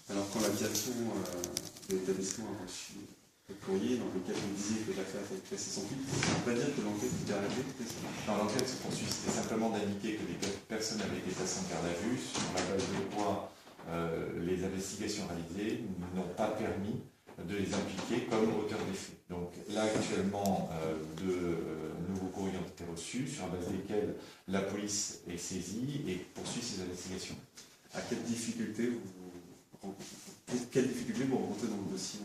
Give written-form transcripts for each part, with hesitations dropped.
Alors, quand l'aviation de l'établissement a reçu le courrier dans lequel on disait que l'affaire avait passé son fil, on ne peut pas dire que l'enquête était arrêtée. Non, l'enquête se poursuit. C'était simplement d'indiquer que des personnes avaient été placées en garde à vue, sur la base de quoi les investigations réalisées n'ont pas permis de les impliquer comme auteurs des faits. Donc là, actuellement, de nouveaux courriers ont été reçus, sur la base desquels la police est saisie et poursuit ses investigations. À quelles difficultés vous rencontrez dans le dossier?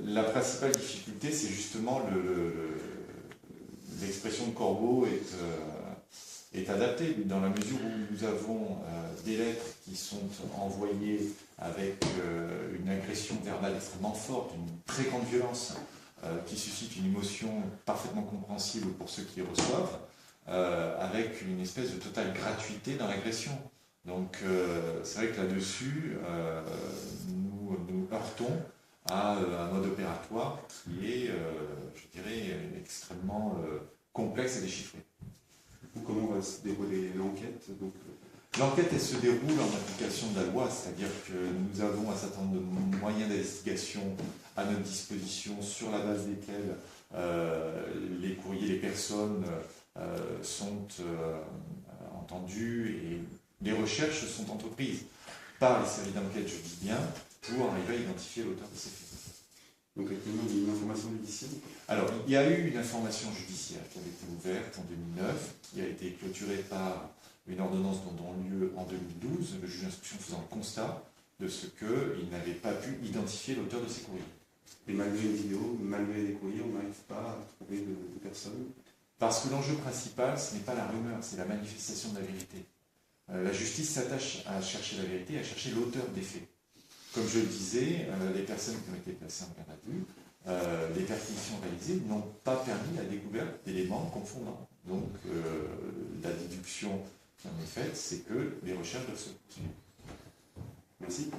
La principale difficulté, c'est justement l'expression de Corbeau est adaptée, dans la mesure où nous avons des lettres qui sont envoyées avec une agression verbale extrêmement forte, une très grande violence, qui suscite une émotion parfaitement compréhensible pour ceux qui les reçoivent, avec une espèce de totale gratuité dans l'agression. Donc c'est vrai que là-dessus, nous heurtons à un mode opératoire qui est, je dirais, extrêmement complexe et déchiffré. Comment va se dérouler l'enquête? L'enquête, elle se déroule en application de la loi, c'est-à-dire que nous avons un certain nombre de moyens d'investigation à notre disposition sur la base desquels les courriers, les personnes sont entendues et les recherches sont entreprises par les séries d'enquête, je dis bien, pour arriver à identifier l'auteur de ces faits. Donc actuellement, il y a une information judiciaire? Alors, il y a eu une information judiciaire qui avait été ouverte en 2009, qui a été clôturée par une ordonnance dont donne lieu en 2012, le juge d'instruction faisant le constat de ce qu'il n'avait pas pu identifier l'auteur de ces courriers. Et malgré une vidéo, malgré les courriers, on n'arrive pas à trouver de personne? Parce que l'enjeu principal, ce n'est pas la rumeur, c'est la manifestation de la vérité. La justice s'attache à chercher la vérité, à chercher l'auteur des faits. Comme je le disais, les personnes qui ont été placées en garde à vue, les perquisitions réalisées n'ont pas permis la découverte d'éléments confondants. Donc la déduction qui en est faite, c'est que les recherches doivent se poursuivre. Merci.